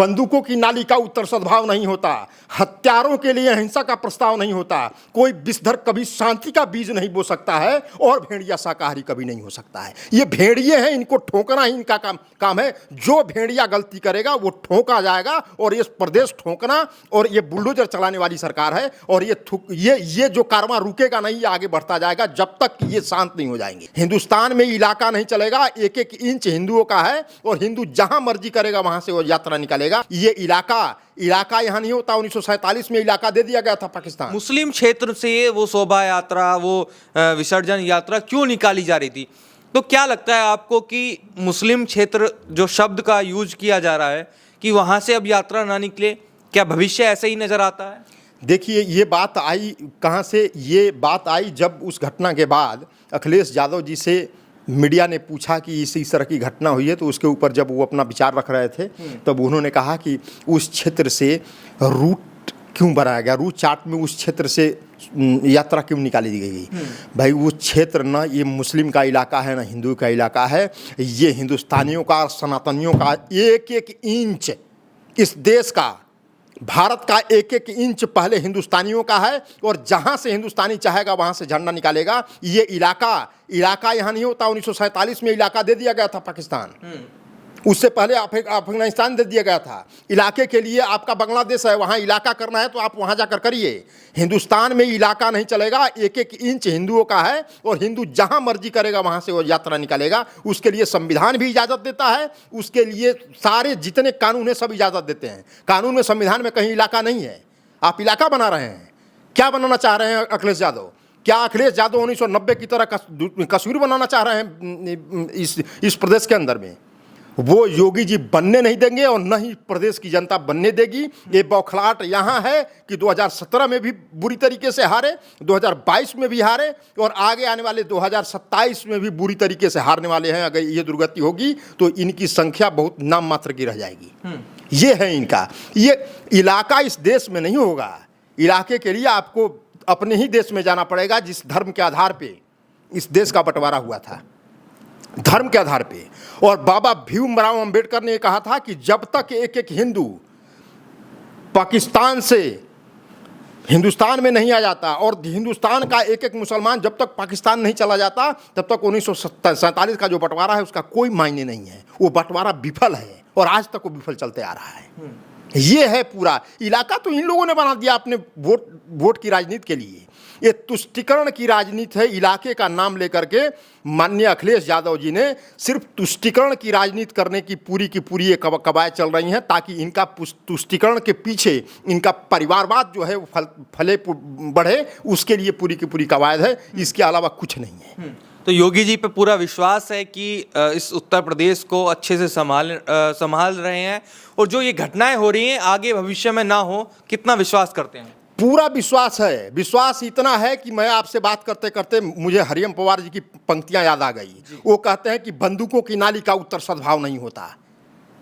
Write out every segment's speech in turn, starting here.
बंदूकों की नाली का उत्तर सद्भाव नहीं होता, हत्यारों के लिए हिंसा का प्रस्ताव नहीं होता, कोई विषधर कभी शांति का बीज नहीं बो सकता है और भेड़िया शाकाहारी कभी नहीं हो सकता है। ये भेड़िए हैं, इनको ठोकना ही इनका काम है। जो भेड़िया गलती करेगा वो ठोका जाएगा और ये प्रदेश ठोकना, और ये बुलडोजर चलाने वाली सरकार है। और ये जो कारवां रुकेगा नहीं, ये आगे बढ़ता जाएगा जब तक ये शांत नहीं हो जाएंगे। हिंदुस्तान में इलाका नहीं चलेगा, एक एक इंच हिंदुओं का है और हिंदू जहां मर्जी करेगा वहां से वो यात्रा निकालेगा। ये इलाका यहां नहीं होता। 1947 में इलाका दे दिया गया था पाकिस्तान। मुस्लिम क्षेत्र से वो शोभा यात्रा, वो विसर्जन यात्रा क्यों निकाली जा रही थी? तो क्या लगता है आपको कि मुस्लिम क्षेत्र जो शब्द का यूज किया जा रहा है कि वहां से अब यात्रा ना निकले, क्या भविष्य ऐसे ही नजर आता है? देखिए, ये बात आई कहाँ से? ये बात आई जब उस घटना के बाद अखिलेश यादव जी से मीडिया ने पूछा कि इस तरह की घटना हुई है, तो उसके ऊपर जब वो अपना विचार रख रहे थे तब उन्होंने कहा कि उस क्षेत्र से रूट क्यों बनाया गया, रूट चार्ट में उस क्षेत्र से यात्रा क्यों निकाली गई। भाई, वो क्षेत्र ना ये मुस्लिम का इलाका है ना हिंदू का इलाका है। ये हिंदुस्तानियों का, सनातनियों का एक एक इंच, इस देश का, भारत का एक एक इंच पहले हिंदुस्तानियों का है। और जहां से हिंदुस्तानी चाहेगा वहां से झंडा निकालेगा। ये इलाका यहां नहीं होता। 1947 में इलाका दे दिया गया था पाकिस्तान, उससे पहले अफगानिस्तान दे दिया गया था। इलाके के लिए आपका बांग्लादेश है, वहाँ इलाका करना है तो आप वहाँ जाकर करिए। हिंदुस्तान में इलाका नहीं चलेगा, एक एक इंच हिंदुओं का है और हिंदू जहाँ मर्जी करेगा वहाँ से वो यात्रा निकालेगा। उसके लिए संविधान भी इजाज़त देता है, उसके लिए सारे जितने कानून हैं सब इजाज़त देते हैं। कानून में, संविधान में कहीं इलाका नहीं है। आप इलाका बना रहे हैं। क्या बनाना चाह रहे हैं अखिलेश यादव? क्या अखिलेश यादव 1990 की तरह कश्मीर बनाना चाह रहे हैं इस प्रदेश के अंदर में? वो योगी जी बनने नहीं देंगे और न ही प्रदेश की जनता बनने देगी। ये बौखलाहट यहाँ है कि 2017 में भी बुरी तरीके से हारे, 2022 में भी हारे और आगे आने वाले 2027 में भी बुरी तरीके से हारने वाले हैं। अगर ये दुर्गति होगी तो इनकी संख्या बहुत नाम मात्र की रह जाएगी। ये है इनका। ये इलाका इस देश में नहीं होगा। इलाके के लिए आपको अपने ही देश में जाना पड़ेगा, जिस धर्म के आधार पे इस देश का बंटवारा हुआ था, धर्म के आधार पे। और बाबा भीमराव अंबेडकर ने कहा था कि जब तक एक एक हिंदू पाकिस्तान से हिंदुस्तान में नहीं आ जाता और हिंदुस्तान का एक एक मुसलमान जब तक पाकिस्तान नहीं चला जाता, तब तक 1947 का जो बंटवारा है उसका कोई मायने नहीं है। वो बंटवारा विफल है और आज तक वो विफल चलते आ रहा है। ये है पूरा इलाका। तो इन लोगों ने बना दिया अपने वोट की राजनीति के लिए। ये तुष्टिकरण की राजनीति है। इलाके का नाम लेकर के माननीय अखिलेश यादव जी ने सिर्फ तुष्टिकरण की राजनीति करने की पूरी ये कवायद चल रही हैं, ताकि इनका तुष्टिकरण के पीछे इनका परिवारवाद जो है वो फले बढ़े, उसके लिए पूरी की पूरी कवायद है। इसके अलावा कुछ नहीं है। तो योगी जी पे पूरा विश्वास है कि इस उत्तर प्रदेश को अच्छे से संभाल रहे हैं और जो ये घटनाएं हो रही हैं आगे भविष्य में ना हो, कितना विश्वास करते हैं? पूरा विश्वास है। विश्वास इतना है कि मैं आपसे बात करते करते मुझे हरियम पवार जी की पंक्तियां याद आ गई। वो कहते हैं कि बंदूकों की नाली का उत्तर सद्भाव नहीं होता।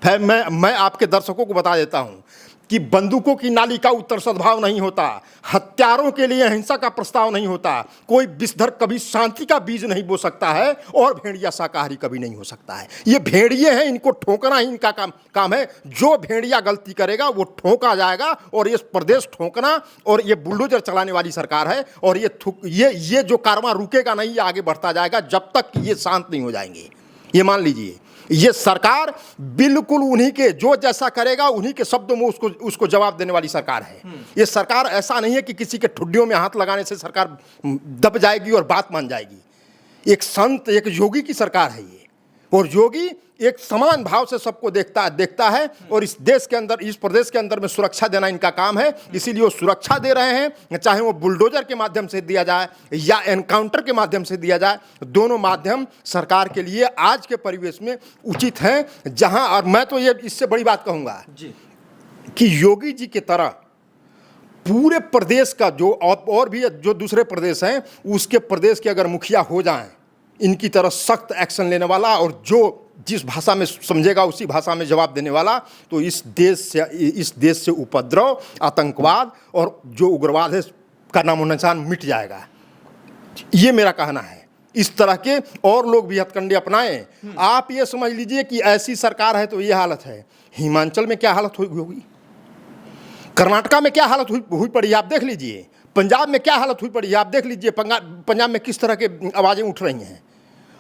फिर मैं आपके दर्शकों को बता देता हूं कि बंदूकों की नाली का उत्तर सद्भाव नहीं होता, हत्यारों के लिए हिंसा का प्रस्ताव नहीं होता, कोई विषधर कभी शांति का बीज नहीं बो सकता है और भेड़िया शाकाहारी कभी नहीं हो सकता है। ये भेड़िए हैं, इनको ठोकना ही इनका काम है। जो भेड़िया गलती करेगा वो ठोका जाएगा और ये प्रदेश ठोकना, और ये बुलडोजर चलाने वाली सरकार है। और ये जो कारवां रुकेगा नहीं, ये आगे बढ़ता जाएगा जब तक ये शांत नहीं हो जाएंगे। ये मान लीजिए, ये सरकार बिल्कुल उन्हीं के, जो जैसा करेगा उन्हीं के शब्दों में उसको जवाब देने वाली सरकार है। ये सरकार ऐसा नहीं है कि किसी के ठुड्डियों में हाथ लगाने से सरकार दब जाएगी और बात मान जाएगी। एक संत, एक योगी की सरकार है ये। और योगी एक समान भाव से सबको देखता है और इस देश के अंदर, इस प्रदेश के अंदर में सुरक्षा देना इनका काम है। इसीलिए वो सुरक्षा दे रहे हैं, चाहे वो बुलडोजर के माध्यम से दिया जाए या एनकाउंटर के माध्यम से दिया जाए। दोनों माध्यम सरकार के लिए आज के परिवेश में उचित हैं। जहां, और मैं तो ये इससे बड़ी बात कहूंगा कि योगी जी की तरह पूरे प्रदेश का जो और भी जो दूसरे प्रदेश हैं, उसके प्रदेश के अगर मुखिया हो जाएं, इनकी तरह सख्त एक्शन लेने वाला और जो जिस भाषा में समझेगा उसी भाषा में जवाब देने वाला, तो इस देश से उपद्रव, आतंकवाद और जो उग्रवाद है का नामो निशान मिट जाएगा। ये मेरा कहना है। इस तरह के और लोग भी हथकंडे अपनाएं। आप ये समझ लीजिए कि ऐसी सरकार है तो ये हालत है। हिमाचल में क्या हालत होगी, कर्नाटका में क्या हालत हुई पड़ी आप देख लीजिए, पंजाब में क्या हालत हुई पड़ी आप देख लीजिए, पंजाब में किस तरह के आवाज़ें उठ रही हैं,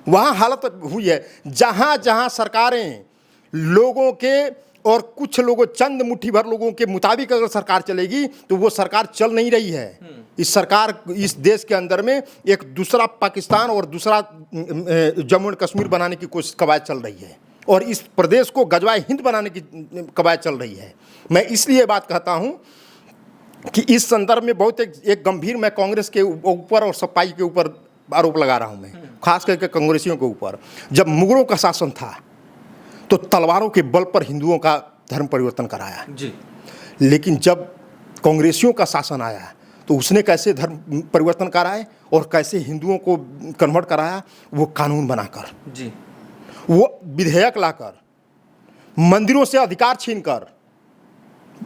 वहाँ हालत हुई है। जहाँ जहाँ सरकारें लोगों के और कुछ लोगों, चंद मुट्ठी भर लोगों के मुताबिक अगर सरकार चलेगी तो वो सरकार चल नहीं रही है। इस सरकार, इस देश के अंदर में एक दूसरा पाकिस्तान और दूसरा जम्मू एंड कश्मीर बनाने की कोशिश कवायद चल रही है, और इस प्रदेश को गजवाए हिंद बनाने की कवायद चल रही है। मैं इसलिए बात कहता हूँ कि इस संदर्भ में बहुत एक गंभीर, मैं कांग्रेस के ऊपर और सपाई के ऊपर आरोप लगा रहा हूँ, मैं खास करके कांग्रेसियों के ऊपर। जब मुगलों का शासन था तो तलवारों के बल पर हिंदुओं का धर्म परिवर्तन कराया जी, लेकिन जब कांग्रेसियों का शासन आया तो उसने कैसे धर्म परिवर्तन कराए और कैसे हिंदुओं को कन्वर्ट कराया, वो कानून बनाकर जी, वो विधेयक लाकर, मंदिरों से अधिकार छीनकर,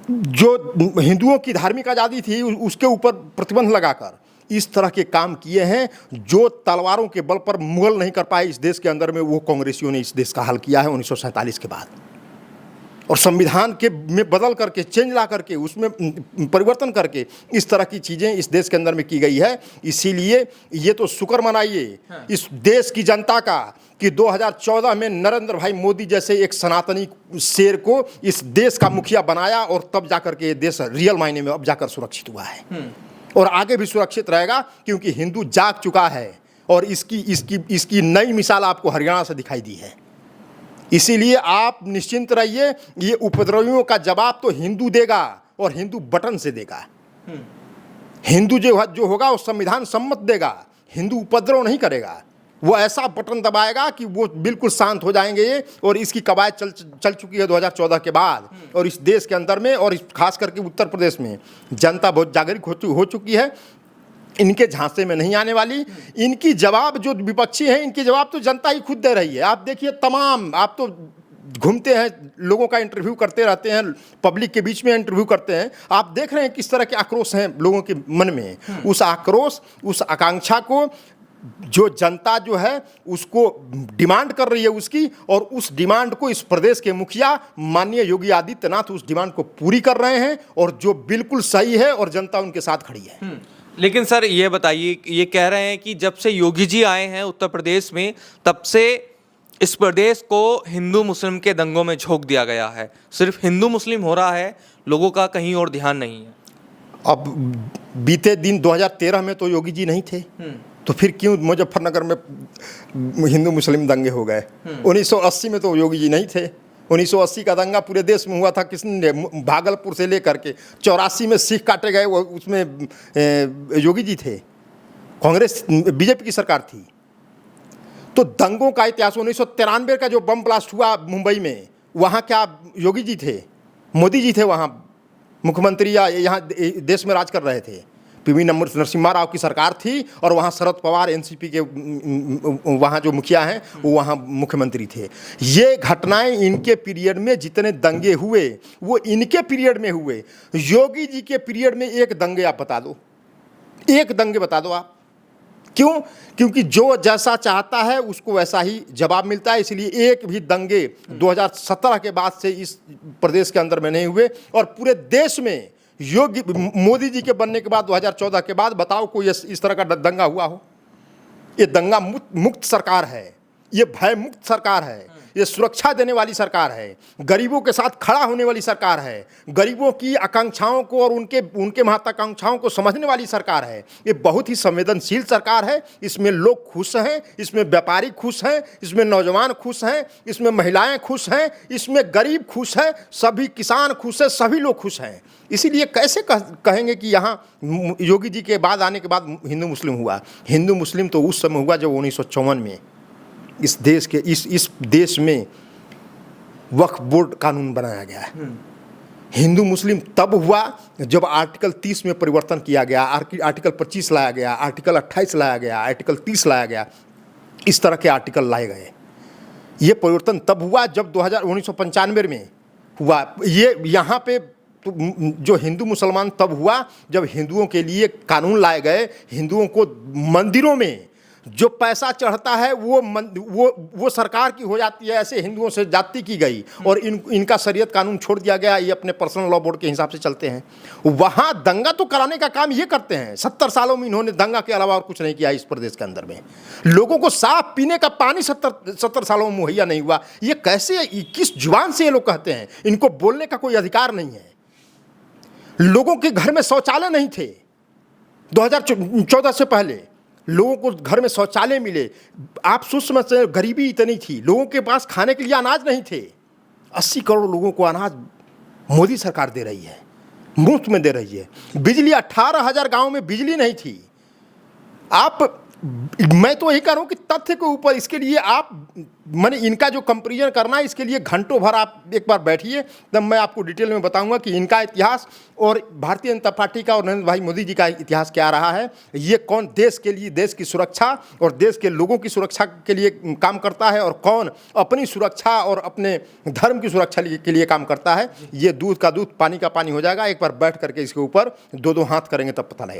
जो हिंदुओं की धार्मिक आज़ादी थी उसके ऊपर प्रतिबंध लगाकर, इस तरह के काम किए हैं जो तलवारों के बल पर मुगल नहीं कर पाए इस देश के अंदर में। वो कांग्रेसियों ने इस देश का हल किया है 1947 के बाद, और संविधान के में बदल करके, चेंज ला करके, उसमें परिवर्तन करके इस तरह की चीज़ें इस देश के अंदर में की गई है। इसीलिए ये तो शुक्र मनाइए इस देश की जनता का कि 2014 में नरेंद्र भाई मोदी जैसे एक सनातनी शेर को इस देश का मुखिया बनाया, और तब जाकर के ये देश रियल मायने में अब जाकर सुरक्षित हुआ है, और आगे भी सुरक्षित रहेगा, क्योंकि हिंदू जाग चुका है। और इसकी नई मिसाल आपको हरियाणा से दिखाई दी है। इसीलिए आप निश्चिंत रहिए, ये उपद्रवियों का जवाब तो हिंदू देगा, और हिंदू बटन से देगा। हिंदू जो होगा वो संविधान सम्मत देगा, हिंदू उपद्रव नहीं करेगा। वो ऐसा बटन दबाएगा कि वो बिल्कुल शांत हो जाएंगे ये, और इसकी कवायद चल चुकी है 2014 के बाद। और इस देश के अंदर में, और खास करके उत्तर प्रदेश में जनता बहुत जागरूक हो चुकी है, इनके झांसे में नहीं आने वाली। इनकी जवाब जो विपक्षी हैं, इनके जवाब तो जनता ही खुद दे रही है। आप देखिए, तमाम, आप तो घूमते हैं, लोगों का इंटरव्यू करते रहते हैं, पब्लिक के बीच में इंटरव्यू करते हैं, आप देख रहे हैं किस तरह के आक्रोश हैं लोगों के मन में। उस आक्रोश, उस आकांक्षा को जो जनता जो है उसको डिमांड कर रही है उसकी, और उस डिमांड को इस प्रदेश के मुखिया माननीय योगी आदित्यनाथ उस डिमांड को पूरी कर रहे हैं, और जो बिल्कुल सही है, और जनता उनके साथ खड़ी है। लेकिन सर ये बताइए, ये कह रहे हैं कि जब से योगी जी आए हैं उत्तर प्रदेश में, तब से इस प्रदेश को हिंदू मुस्लिम के दंगों में झोंक दिया गया है। सिर्फ हिंदू मुस्लिम हो रहा है, लोगों का कहीं और ध्यान नहीं है। अब बीते दिन 2013 में तो योगी जी नहीं थे, तो फिर क्यों मुजफ्फरनगर में हिंदू मुस्लिम दंगे हो गए? 1980 में तो योगी जी नहीं थे। 1980 का दंगा पूरे देश में हुआ था, किसने? भागलपुर से लेकर के 84 में सिख काटे गए, वो उसमें योगी जी थे, कांग्रेस बीजेपी की सरकार थी। तो दंगों का इतिहास, 1993 का जो बम ब्लास्ट हुआ मुंबई में, वहाँ क्या योगी जी थे? मोदी जी थे वहाँ मुख्यमंत्री, या यहाँ देश में राज कर रहे थे? पीवी नरसिम्हा राव की सरकार थी, और वहाँ शरद पवार एनसीपी के वहाँ जो मुखिया हैं वो वहाँ मुख्यमंत्री थे। ये घटनाएं इनके पीरियड में जितने दंगे हुए वो इनके पीरियड में हुए। योगी जी के पीरियड में एक दंगे आप बता दो, एक दंगे बता दो आप। क्यों? क्योंकि जो जैसा चाहता है उसको वैसा ही जवाब मिलता है। इसलिए एक भी दंगे 2017 के बाद से इस प्रदेश के अंदर में नहीं हुए, और पूरे देश में योगी मोदी जी के बनने के बाद 2014 के बाद बताओ कोई इस तरह का दंगा हुआ हो? ये दंगा मुक्त सरकार है, ये भय मुक्त सरकार है, ये सुरक्षा देने वाली सरकार है, गरीबों के साथ खड़ा होने वाली सरकार है, गरीबों की आकांक्षाओं को और उनके महत्वाकांक्षाओं को समझने वाली सरकार है। ये बहुत ही संवेदनशील सरकार है। इसमें लोग खुश हैं, इसमें व्यापारी खुश हैं, इसमें नौजवान खुश हैं, इसमें महिलाएं खुश हैं, इसमें गरीब खुश है, सभी किसान खुश है, सभी लोग खुश हैं। इसीलिए कैसे कहेंगे कि यहाँ योगी जी के बाद आने के बाद हिंदू मुस्लिम हुआ? हिंदू मुस्लिम तो उस समय हुआ जब 1954 में इस देश में वक्फ बोर्ड कानून बनाया गया। हिंदू मुस्लिम तब हुआ जब आर्टिकल 30 में परिवर्तन किया गया, आर्टिकल 25 लाया गया, आर्टिकल 28 लाया गया, आर्टिकल 30 लाया गया, इस तरह के आर्टिकल लाए गए। ये परिवर्तन तब हुआ जब 1995 में हुआ। ये यहाँ पे तो जो हिंदू मुसलमान तब हुआ जब हिंदुओं के लिए कानून लाए गए, हिंदुओं को मंदिरों में जो पैसा चढ़ता है वो सरकार की हो जाती है। ऐसे हिंदुओं से जाति की गई और इनका शरीयत कानून छोड़ दिया गया, ये अपने पर्सनल लॉ बोर्ड के हिसाब से चलते हैं। वहाँ दंगा तो कराने का काम ये करते हैं। 70 सालों में इन्होंने दंगा के अलावा और कुछ नहीं किया इस प्रदेश के अंदर में। लोगों को साफ पीने का पानी 70 सालों में मुहैया नहीं हुआ। ये कैसे, किस जुबान से ये लोग कहते हैं? इनको बोलने का कोई अधिकार नहीं है। लोगों के घर में शौचालय नहीं थे 2014 से पहले। लोगों को घर में शौचालय मिले। आप सोच समझते, गरीबी इतनी थी, लोगों के पास खाने के लिए अनाज नहीं थे। 80 करोड़ लोगों को अनाज मोदी सरकार दे रही है, मुफ्त में दे रही है। बिजली 18,000 गाँव में बिजली नहीं थी। मैं तो यही कह रहा हूँ कि तथ्य के ऊपर इसके लिए आप मैंने इनका जो कंपेरिजन करना है, इसके लिए घंटों भर आप एक बार बैठिए, तब मैं आपको डिटेल में बताऊंगा कि इनका इतिहास और भारतीय जनता पार्टी का और नरेंद्र भाई मोदी जी का इतिहास क्या रहा है। ये कौन देश के लिए, देश की सुरक्षा और देश के लोगों की सुरक्षा के लिए काम करता है और कौन अपनी सुरक्षा और अपने धर्म की सुरक्षा के लिए काम करता है। ये दूध का दूध, पानी का पानी हो जाएगा। एक बार बैठ करके इसके ऊपर दो हाथ करेंगे तब पता लगेगा।